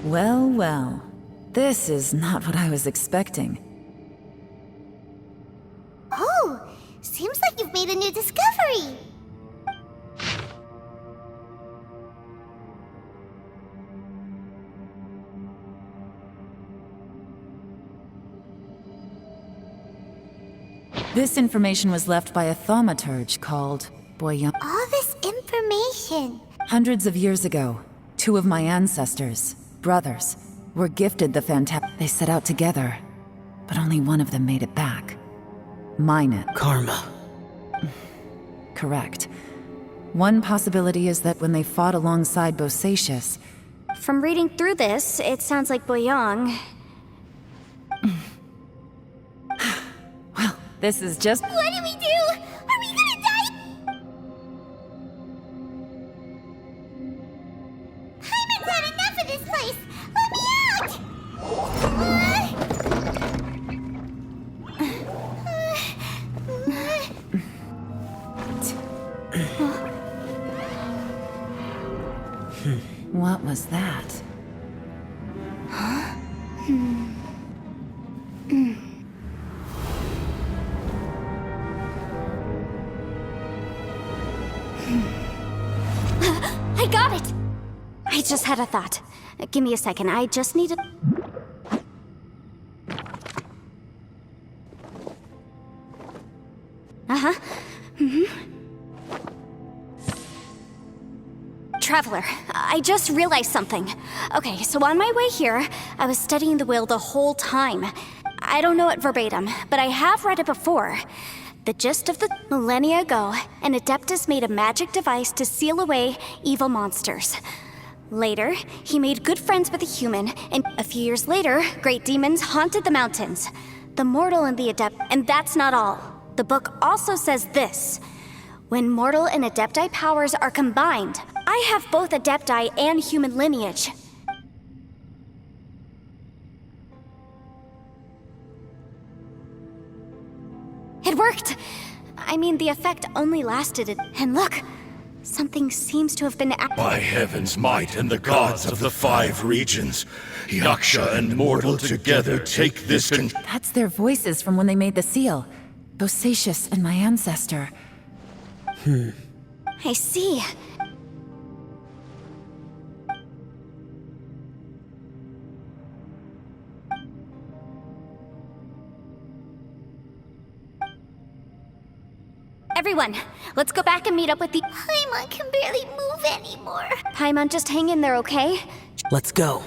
Well, well. This is not what I was expecting. Oh, seems like you've made a new discovery. This information was left by a thaumaturge called Boyan. All this information. Hundreds of years ago, two of my ancestors, brothers, were gifted the They set out together, but only one of them made it back. Mine. Karma. Correct. One possibility is that when they fought alongside Bosacius... From reading through this, it sounds like Boyang... Well, this is just... What do we do? Are we gonna die? Paimon's had enough of this place! Let me out! What was that? I got it! I just had a thought. Give me a second, I just need to... Uh-huh. Traveler, I just realized something. Okay, so on my way here, I was studying the will the whole time. I don't know it verbatim, but I have read it before. The gist of the millennia ago, an Adeptus made a magic device to seal away evil monsters. Later, he made good friends with a human, and a few years later, great demons haunted the mountains. The mortal and the adept, and that's not all. The book also says this. When mortal and adepti powers are combined, I have both adepti and human lineage. It worked! I mean, the effect only lasted and look! Something seems to have been By heaven's might and the gods of the 5 regions, Yaksha and mortal together take this That's their voices from when they made the seal. Bosacius and my ancestor. I see. Everyone, let's go back and meet up with the... Paimon can barely move anymore. Paimon, just hang in there, okay? Let's go.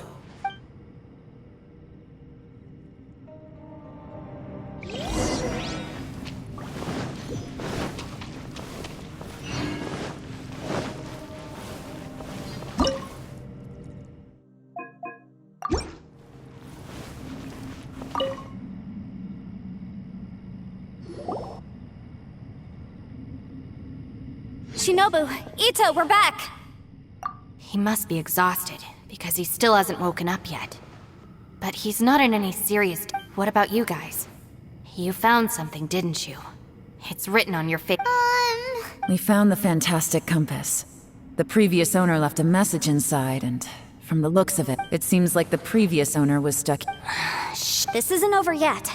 Shinobu, Ito, we're back! He must be exhausted, because he still hasn't woken up yet. But he's not in any serious... What about you guys? You found something, didn't you? It's written on your face. We found the fantastic compass. The previous owner left a message inside, and from the looks of it, it seems like the previous owner was stuck... Shh, this isn't over yet.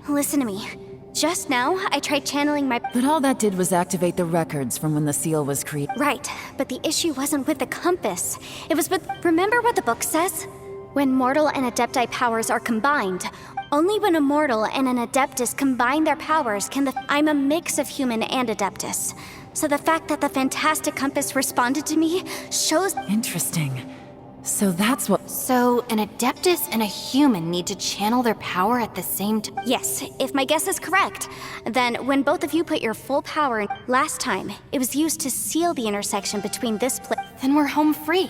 Listen to me. Just now, I tried channeling my... But all that did was activate the records from when the seal was created. Right, but the issue wasn't with the compass. It was with... Remember what the book says? When mortal and adepti powers are combined, only when a mortal and an adeptus combine their powers can the... I'm a mix of human and adeptus. So the fact that the fantastic compass responded to me shows... Interesting. So that's what... So, an Adeptus and a human need to channel their power at the same time? Yes, if my guess is correct. Then, when both of you put your full power in... Last time, it was used to seal the intersection between this place... Then we're home free.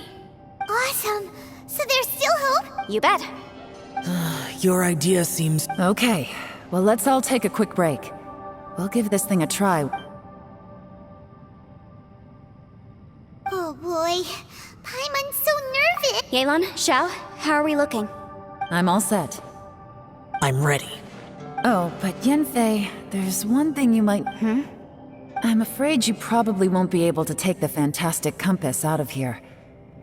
Awesome. So there's still hope? You bet. Your idea seems... Okay, well let's all take a quick break. We'll give this thing a try. Oh boy. Paimon's so nervous. Yelan, Xiao, how are we looking? I'm all set. I'm ready. Oh, but Yanfei, there's one thing you might... I'm afraid you probably won't be able to take the fantastic compass out of here.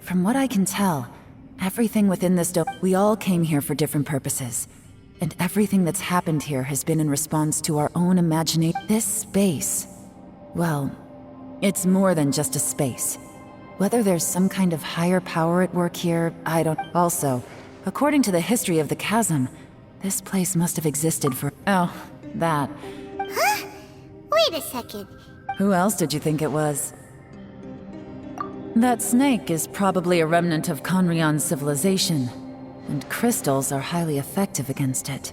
From what I can tell, Everything within this we all came here for different purposes. And everything that's happened here has been in response to our own imagination. This space, well, it's more than just a space. Whether there's some kind of higher power at work here, I don't... Also, according to the history of the chasm, this place must have existed for... Oh, that. Huh? Wait a second. Who else did you think it was? That snake is probably a remnant of Conrion's civilization, and crystals are highly effective against it.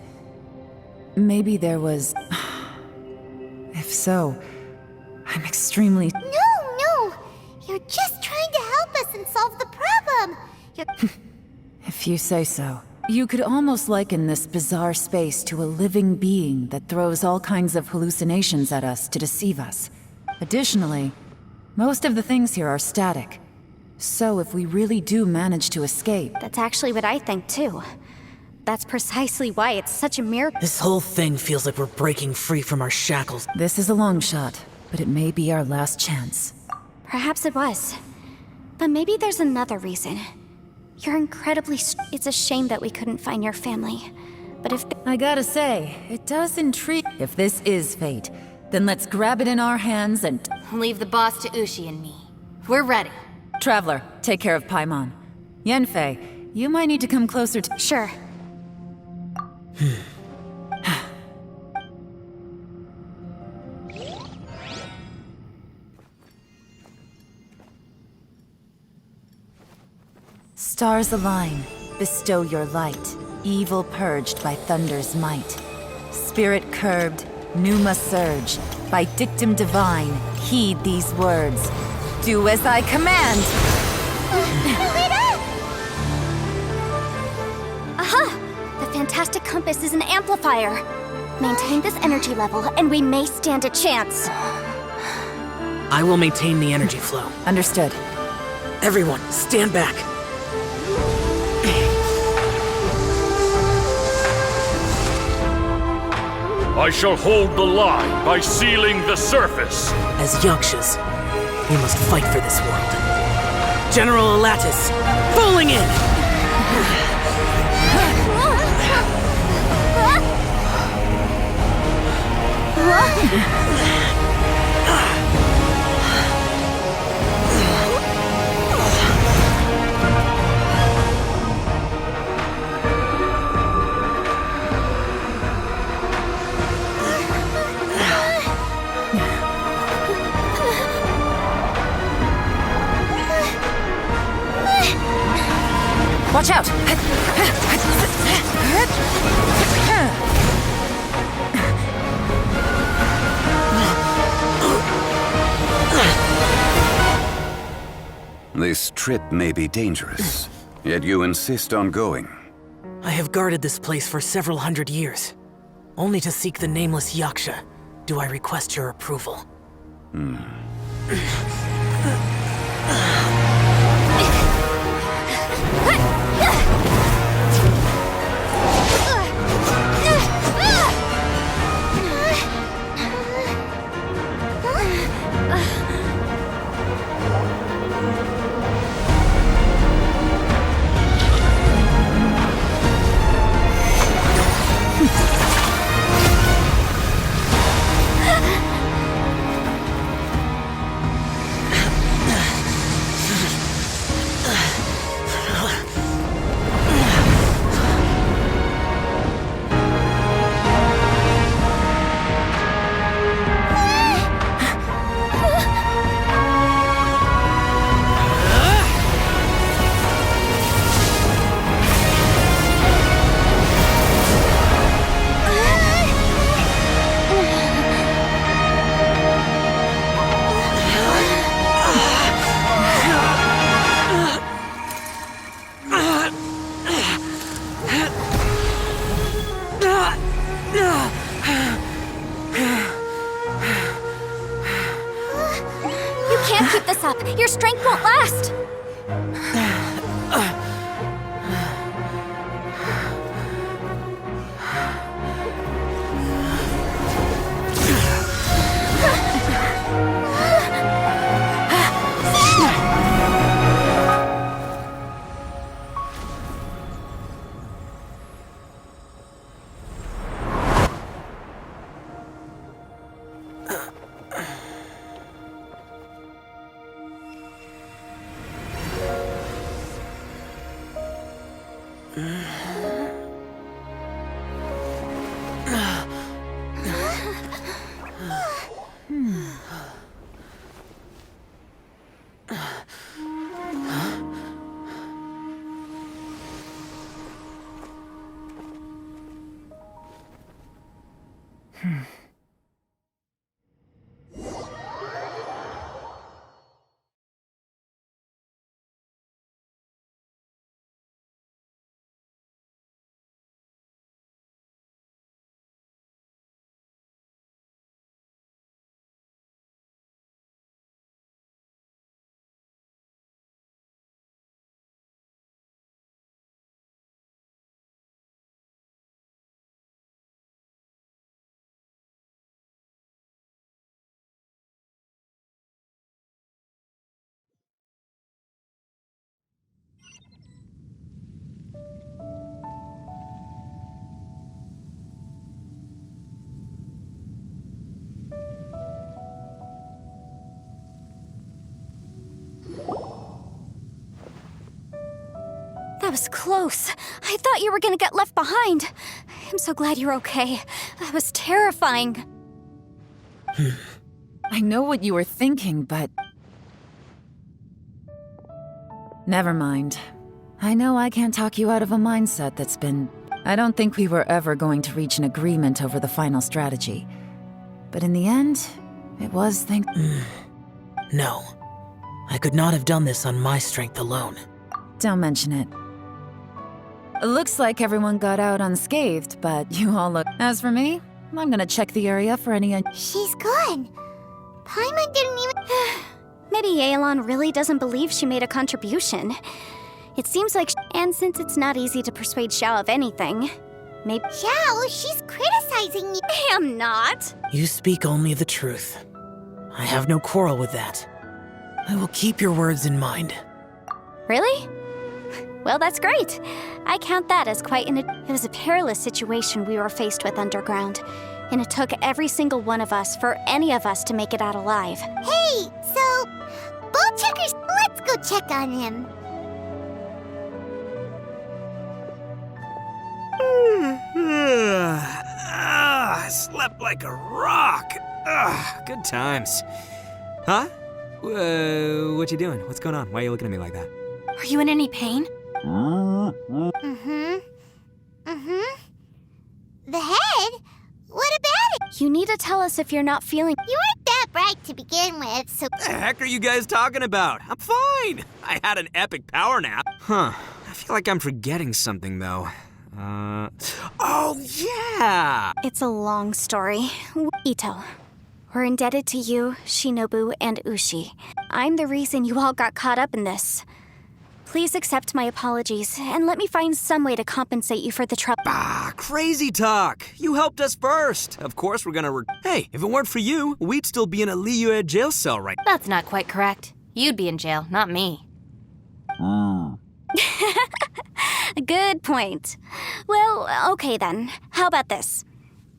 Maybe there was... If so, I'm extremely... No! You're just trying to help us and solve the problem! If you say so. You could almost liken this bizarre space to a living being that throws all kinds of hallucinations at us to deceive us. Additionally, most of the things here are static. So if we really do manage to escape... That's actually what I think, too. That's precisely why it's such a miracle. This whole thing feels like we're breaking free from our shackles. This is a long shot, but it may be our last chance. Perhaps it was. But maybe there's another reason. You're incredibly It's a shame that we couldn't find your family. But if... I gotta say, it does intrigue... If this is fate, then let's grab it in our hands and... Leave the boss to Ushi and me. We're ready. Traveler, take care of Paimon. Yanfei, you might need to come closer to... Sure. Stars align, bestow your light. Evil purged by thunder's might. Spirit curbed, pneuma surge. By dictum divine, heed these words. Do as I command! Aha! The fantastic compass is an amplifier. Maintain this energy level, and we may stand a chance. I will maintain the energy flow. Understood. Everyone, stand back. I shall hold the line by sealing the surface. As Yakshas, we must fight for this world. General Elatus, falling in! Watch out! This trip may be dangerous, yet you insist on going. I have guarded this place for several hundred years. Only to seek the nameless Yaksha do I request your approval. Your strength won't last! That was close. I thought you were gonna get left behind. I'm so glad you're okay. That was terrifying. I know what you were thinking, but... Never mind. I know I can't talk you out of a mindset that's been... I don't think we were ever going to reach an agreement over the final strategy. But in the end, it was No. I could not have done this on my strength alone. Don't mention it. It looks like everyone got out unscathed, but you all look... As for me, I'm gonna check the area for any... She's gone. Paimon didn't even... Maybe Yelan really doesn't believe she made a contribution. It seems like... And since it's not easy to persuade Xiao of anything, maybe... Xiao, she's criticizing you. I am not! You speak only the truth. I have no quarrel with that. I will keep your words in mind. Really? Well, that's great. I count that as quite an... It was a perilous situation we were faced with underground, and it took every single one of us for any of us to make it out alive. Hey, so... Bull Checkers, let's go check on him. I slept like a rock. Good times. Huh? What you doing? What's going on? Why are you looking at me like that? Are you in any pain? The head? What about it? You need to tell us if you're not feeling... You weren't that bright to begin with, so... What the heck are you guys talking about? I'm fine. I had an epic power nap. Huh. I feel like I'm forgetting something, though. Oh, yeah! It's a long story. Ito, we're indebted to you, Shinobu, and Ushi. I'm the reason you all got caught up in this. Please accept my apologies, and let me find some way to compensate you for the trouble. Crazy talk. You helped us first. Of course we're gonna Hey, if it weren't for you, we'd still be in a Liyue jail cell right now. That's not quite correct. You'd be in jail, not me. Good point. Well, okay then. How about this?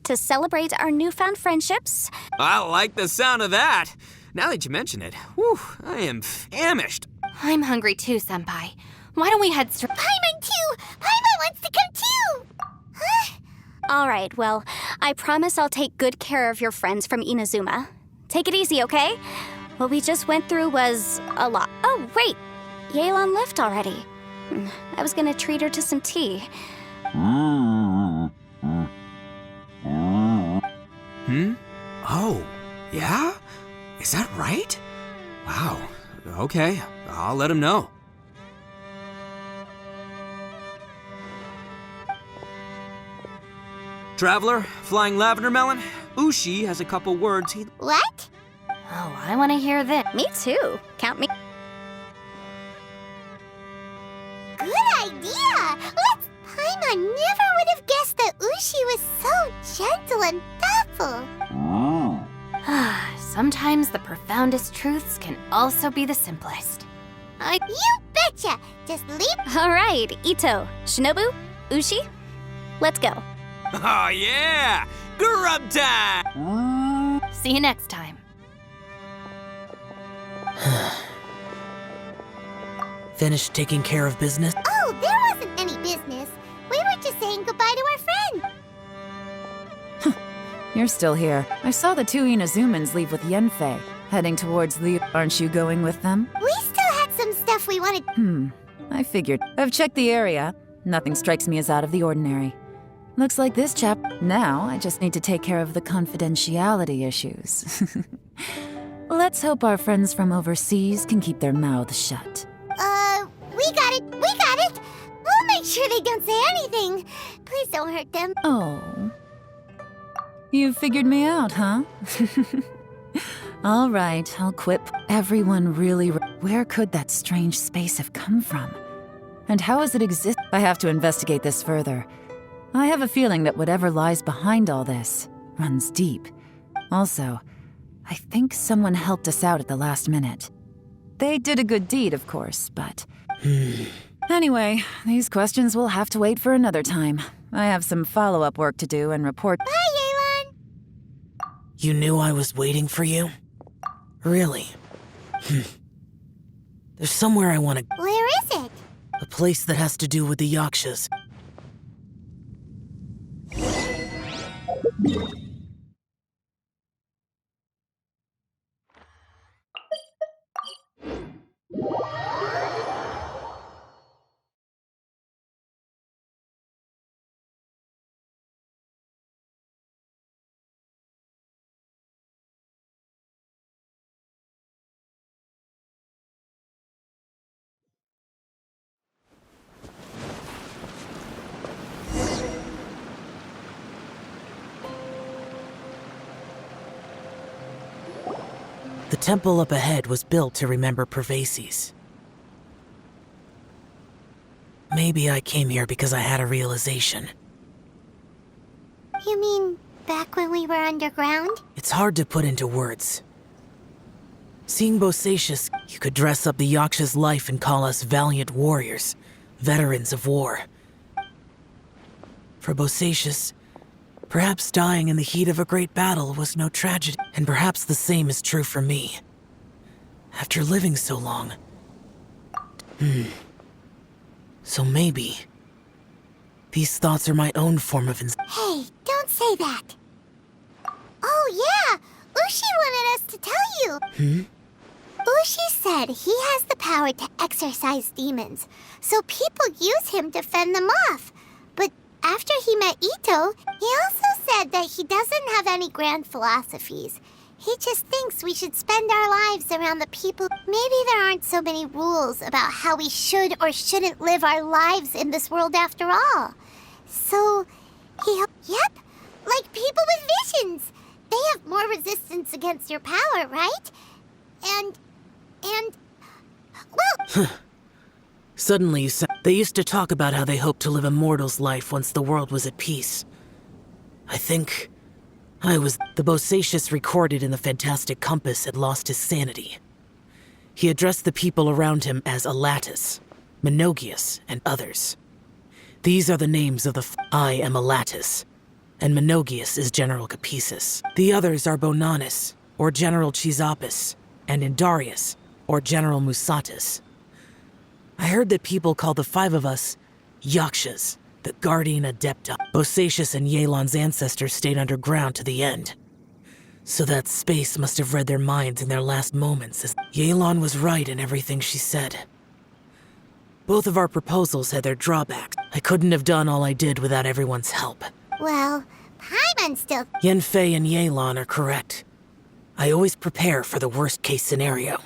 To celebrate our newfound friendships... I like the sound of that. Now that you mention it, whew, I am famished. I'm hungry too, Senpai. Why don't we head Paimon too! Paimon wants to come too! Huh? All right, well, I promise I'll take good care of your friends from Inazuma. Take it easy, okay? What we just went through was a lot. Oh, wait! Yelan left already. I was gonna treat her to some tea. Oh, yeah? Is that right? Wow. Okay, I'll let him know. Traveler, Flying Lavender Melon, Ushi has a couple words he'd... What? Oh, I want to hear this. Me too. Count me. Good idea! Paimon never would have guessed that Ushi was so gentle and thoughtful. Sometimes the profoundest truths can also be the simplest. You betcha! Just leave... All right, Ito, Shinobu, Ushi, let's go. Oh yeah! Grub time! See you next time. Finished taking care of business? Oh, there wasn't any business. We were just saying goodbye to our friend. You're still here. I saw the two Inazumans leave with Yenfei, heading towards the... Aren't you going with them? We still had some stuff we wanted... I figured. I've checked the area. Nothing strikes me as out of the ordinary. Looks like this chap. Now, I just need to take care of the confidentiality issues. Let's hope our friends from overseas can keep their mouths shut. We got it! We got it! We'll make sure they don't say anything. Please don't hurt them. Oh. You figured me out, huh? All right, I'll quit. Everyone really... Where could that strange space have come from? And how has it exist? I have to investigate this further. I have a feeling that whatever lies behind all this runs deep. Also, I think someone helped us out at the last minute. They did a good deed, of course, but... Anyway, these questions will have to wait for another time. I have some follow-up work to do and report... Bye, Yelan! You knew I was waiting for you? Really? There's somewhere I want to... Where is it? A place that has to do with the Yakshas. The temple up ahead was built to remember Pervases. Maybe I came here because I had a realization. You mean back when we were underground? It's hard to put into words. Seeing Bosacius, you could dress up the Yaksha's life and call us valiant warriors, veterans of war. For Bosacius, perhaps dying in the heat of a great battle was no tragedy, and perhaps the same is true for me. After living so long... So maybe... these thoughts are my own form of Hey, don't say that! Oh yeah! Ushi wanted us to tell you! Ushi said he has the power to exorcise demons, so people use him to fend them off. But after he met Ito, he also said that he doesn't have any grand philosophies. He just thinks we should spend our lives around the people. Maybe there aren't so many rules about how we should or shouldn't live our lives in this world after all. So, yep, like people with visions. They have more resistance against your power, right? And, well... Suddenly you said they used to talk about how they hoped to live a mortal's life once the world was at peace. I think I was... The Bosacius recorded in the Fantastic Compass had lost his sanity. He addressed the people around him as Alatus, Menogius, and others. These are the names of the... I am Alatus, and Menogius is General Capisis. The others are Bonanis, or General Chisapis, and Indarius, or General Musatus. I heard that people call the five of us Yakshas, the Guardian Adepta. Bosacius and Yelan's ancestors stayed underground to the end. So that space must have read their minds in their last moments, as Yelan was right in everything she said. Both of our proposals had their drawbacks. I couldn't have done all I did without everyone's help. Well, Paimon still... Yenfei and Yelan are correct. I always prepare for the worst-case scenario.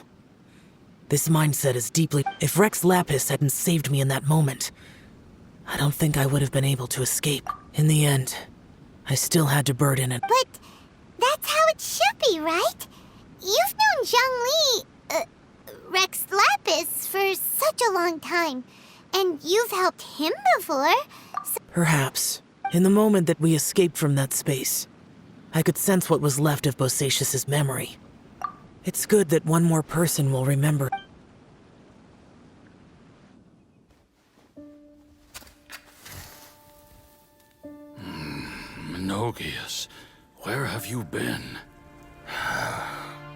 This mindset is deeply... If Rex Lapis hadn't saved me in that moment, I don't think I would have been able to escape. In the end, I still had to burden it. But that's how it should be, right? You've known Zhongli, Rex Lapis, for such a long time, and you've helped him before, so... Perhaps. In the moment that we escaped from that space, I could sense what was left of Bosacius' memory. It's good that one more person will remember. Menogius, where have you been?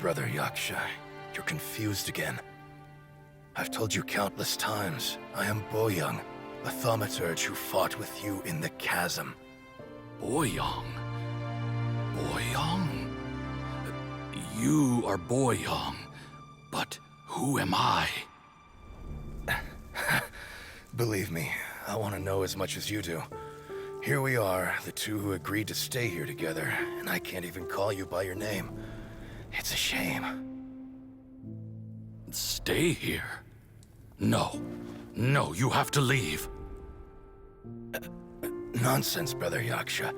Brother Yaksha, you're confused again. I've told you countless times, I am Boyoung, a thaumaturge who fought with you in the chasm. Boyoung? Boyoung? You are Boyoung, but who am I? Believe me, I want to know as much as you do. Here we are, the two who agreed to stay here together, and I can't even call you by your name. It's a shame. Stay here? No. No, you have to leave. Nonsense, Brother Yaksha.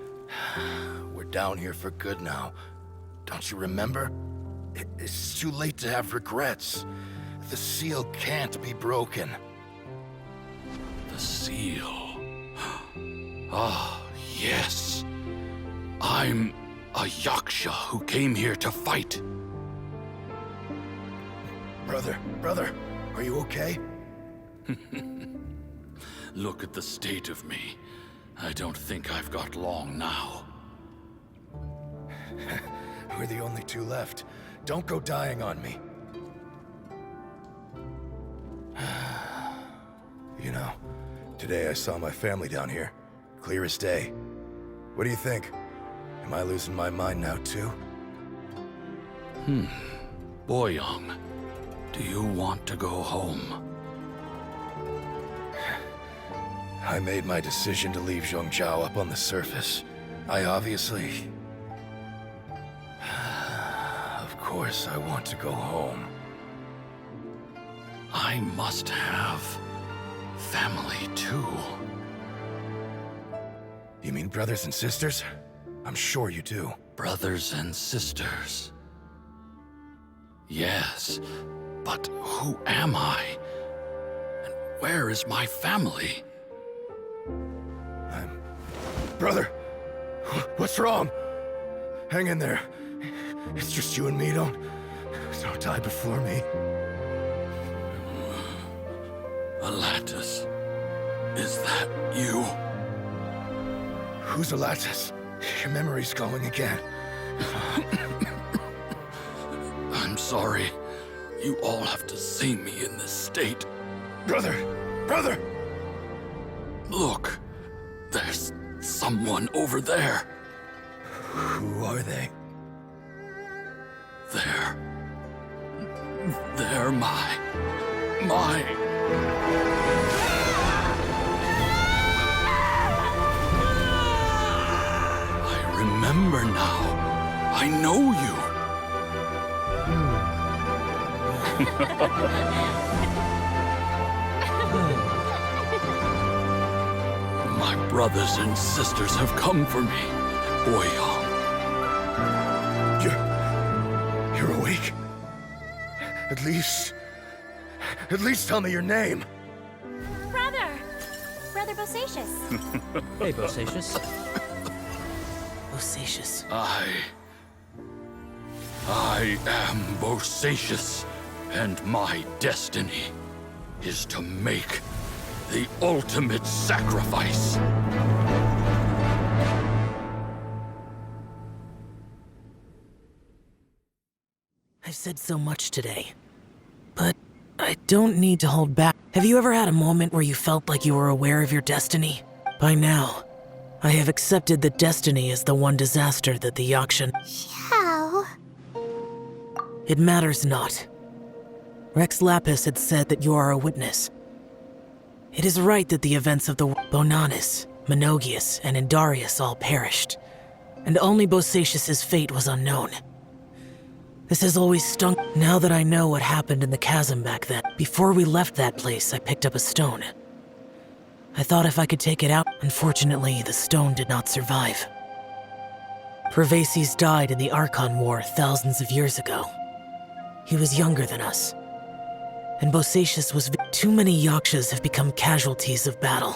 We're down here for good now. Don't you remember? It's too late to have regrets. The seal can't be broken. The seal. Ah, yes. I'm a Yaksha who came here to fight. Brother, are you okay? Look at the state of me. I don't think I've got long now. We're the only two left. Don't go dying on me. You know, today I saw my family down here. Clear as day. What do you think? Am I losing my mind now too? Boyoung, do you want to go home? I made my decision to leave Zhongzhou up on the surface. I obviously... Of course I want to go home. I must have family too. You mean brothers and sisters? I'm sure you do. Brothers and sisters. Yes, but who am I? And where is my family? Brother! What's wrong? Hang in there. It's just you and me, don't die before me. Alatus, is that you? Who's Alatus? Your memory's going again. I'm sorry. You all have to see me in this state. Brother! Look, there's someone over there. Who are they? They're my... I remember now. I know you. My brothers and sisters have come for me, Boyoung. You're awake? At least tell me your name. Brother Bosacious. Hey, Bosacious. Bosacious. I am Bosacious, and my destiny is to make the ultimate sacrifice. I've said so much today, but I don't need to hold back. Have you ever had a moment where you felt like you were aware of your destiny? By now, I have accepted that destiny is the one disaster that the Yakshan... Xiao. It matters not. Rex Lapis had said that you are a witness. It is right that the events of the Bonanis, Menogius, and Indarius all perished, and only Bosacious's fate was unknown. This has always stung. Now that I know what happened in the chasm back then, before we left that place, I picked up a stone. I thought if I could take it out. Unfortunately, the stone did not survive. Pervases died in the Archon War thousands of years ago. He was younger than us. And Bosacious was... Too many Yakshas have become casualties of battle.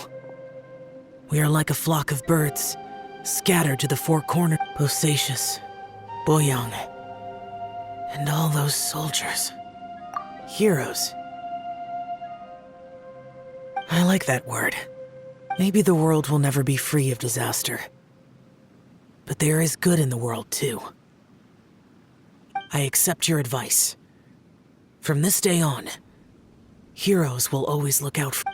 We are like a flock of birds, scattered to the four corners. Bosacious, Boyoung, and all those soldiers. Heroes. I like that word. Maybe the world will never be free of disaster. But there is good in the world, too. I accept your advice. From this day on, heroes will always look out for...